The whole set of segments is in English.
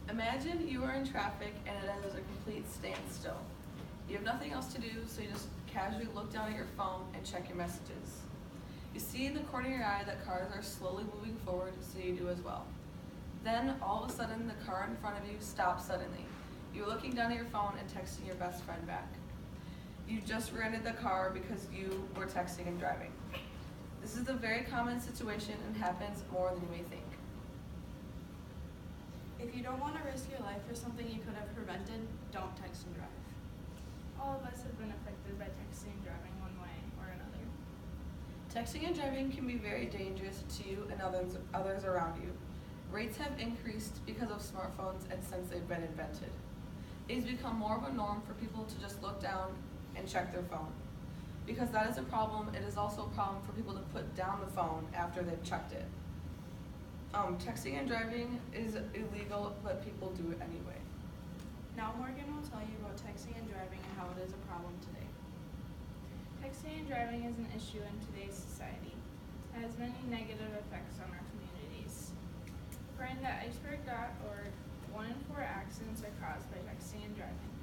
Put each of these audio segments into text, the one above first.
Imagine you are in traffic and it is a complete standstill. You have nothing else to do, so you just casually look down at your phone and check your messages. You see in the corner of your eye that cars are slowly moving forward, so you do as well. Then, all of a sudden, the car in front of you stops suddenly. You're looking down at your phone and texting your best friend back. You just rented the car because you were texting and driving. This is a very common situation and happens more than you may think. If you don't want to risk your life for something you could have prevented, don't text and drive. All of us have been affected by texting and driving one way or another. Texting and driving can be very dangerous to you and others around you. Rates have increased because of smartphones and since they've been invented. It has become more of a norm for people to just look down and check their phone. Because that is a problem, it is also a problem for people to put down the phone after they've checked it. Texting and driving is illegal, but people do it anyway. Now Morgan will tell you about texting and driving and how it is a problem today. Texting and driving is an issue in today's society. It has many negative effects on our communities. According to iceberg.org, 1 in 4 accidents are caused by texting and driving,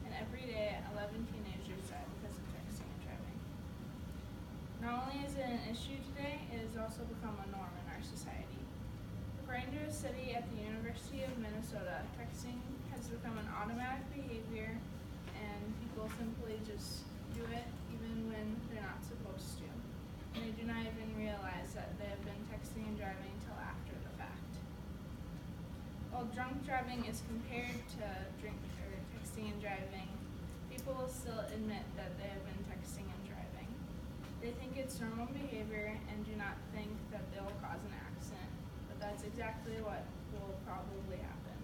and every day 11 teenagers die because of texting and driving. Not only is it an issue today, it has also become a norm in our society. According to a study at the University of Minnesota, texting has become an automatic behavior and people simply just do it even when they're not supposed to. And they do not even realize that they have been texting and driving until after the fact. While drunk driving is compared to texting and driving, people will still admit that they have been texting and driving. They think it's normal behavior and do not think that they will cause an accident, but that's exactly what will probably happen.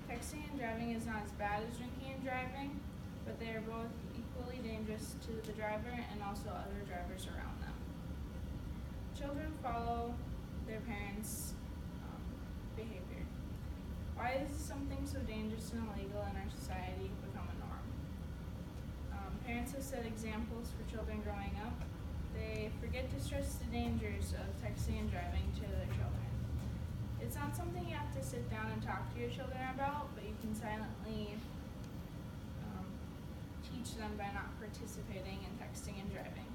Texting and driving is not as bad as drinking and driving, but they are both equally dangerous to the driver and also other drivers around them. Children follow their parents' behavior. Why is something so dangerous and illegal in our society become a norm? Parents have set examples for children growing up. They forget to stress the dangers of texting and driving to their children. It's not something you have to sit down and talk to your children about, but you can silently teach them by not participating in texting and driving.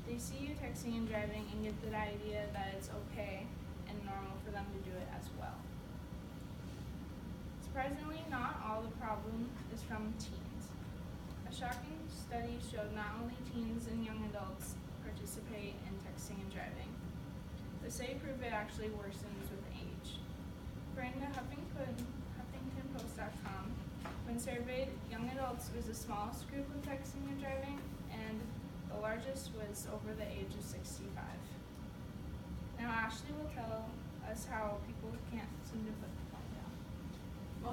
They see you texting and driving and get the idea that it's okay and normal for them to do it as well. Surprisingly, not all the problem is from teens. A shocking study showed not only teens and young adults participate in texting and driving. The study proved it actually worsens with age. According to HuffingtonPost.com, when surveyed, young adults was the smallest group of texting and driving, and the largest was over the age of 65. Now Ashley will tell us how people can't seem to put the phone down.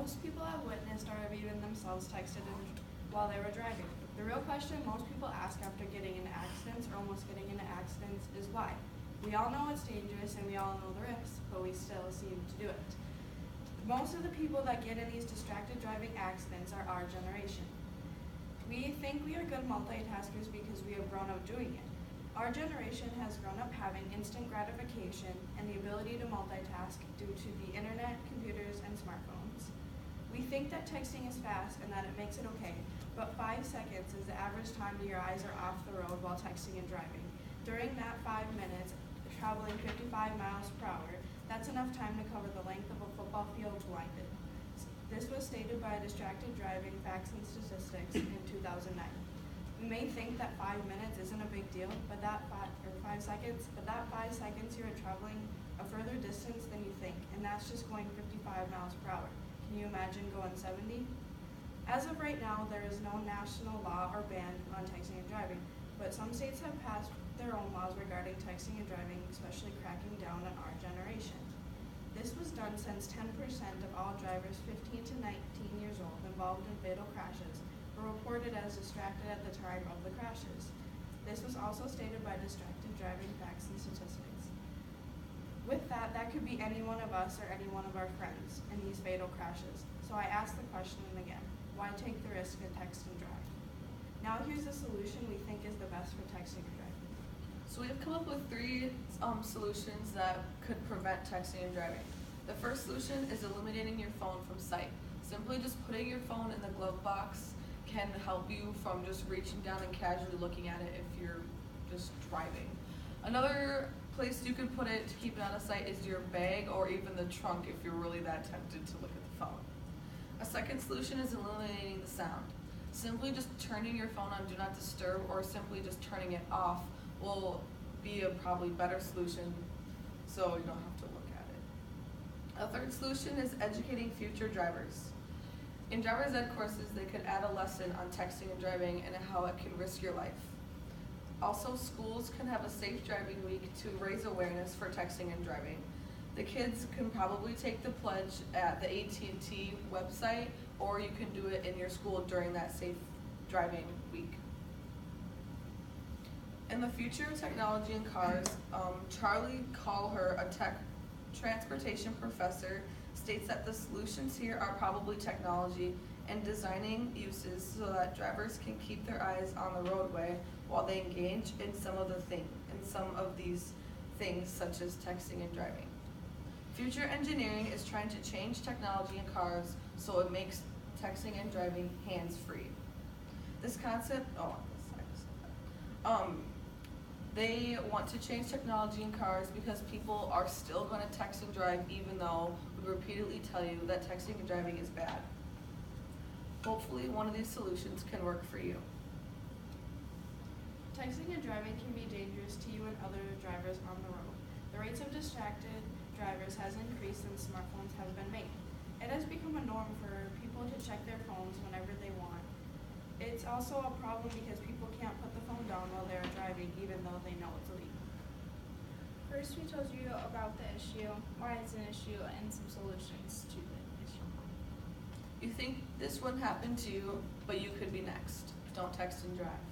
Most people have witnessed or have even themselves texted while they were driving. The real question most people ask after getting into accidents or almost getting into accidents is why. We all know it's dangerous and we all know the risks, but we still seem to do it. Most of the people that get in these distracted driving accidents are our generation. We think we are good multitaskers because we have grown up doing it. Our generation has grown up having instant gratification and the ability to multitask due to the internet, computers, and smartphones. We think that texting is fast and that it makes it okay, but 5 seconds is the average time that your eyes are off the road while texting and driving. During that 5 minutes, traveling 55 miles per hour, that's enough time to cover the length of a football field blinded. This was stated by Distracted Driving Facts and Statistics in 2009. We may think that 5 minutes isn't a big deal, but that 5 seconds you are traveling a further distance than you think, and that's just going 55 miles per hour. Can you imagine going 70? As of right now, there is no national law or ban on texting and driving, but some states have passed their own laws regarding texting and driving, especially cracking down on our generation. This was done since 10% of all drivers 15 to 19 years old involved in fatal crashes were reported as distracted at the time of the crashes. This was also stated by Distracted Driving Facts and Statistics. With that could be any one of us or any one of our friends in these fatal crashes. So I asked the question again, why take the risk and text and drive? Now here's the solution we think is the best for texting and driving. So we've come up with 3 solutions that could prevent texting and driving. The first solution is eliminating your phone from sight. Simply just putting your phone in the glove box can help you from just reaching down and casually looking at it if you're just driving. Another place you could put it to keep it out of sight is your bag or even the trunk if you're really that tempted to look at the phone. A second solution is eliminating the sound. Simply just turning your phone on Do Not Disturb or simply just turning it off will be a probably better solution so you don't have to look at it. A third solution is educating future drivers. In driver's ed courses, they could add a lesson on texting and driving and how it can risk your life. Also, schools can have a safe driving week to raise awareness for texting and driving. The kids can probably take the pledge at the AT&T website, or you can do it in your school during that safe driving week. In the future of technology in cars, Charlie Callher, a transportation professor, states that the solutions here are probably technology and designing uses so that drivers can keep their eyes on the roadway while they engage in some of these things such as texting and driving. Future engineering is trying to change technology in cars so it makes texting and driving hands-free. This concept, they want to change technology in cars because people are still going to text and drive even though we repeatedly tell you that texting and driving is bad. Hopefully one of these solutions can work for you. Texting and driving can be dangerous to you and other drivers on the road. The rates of distracted drivers has increased since smartphones have been made. It has become a norm for people to check their phones whenever they want. It's also a problem because people can't put the phone down while they're driving even though they know it's illegal. First, we told you about the issue, why it's an issue, and some solutions to the issue. You think this wouldn't happen to you, but you could be next. Don't text and drive.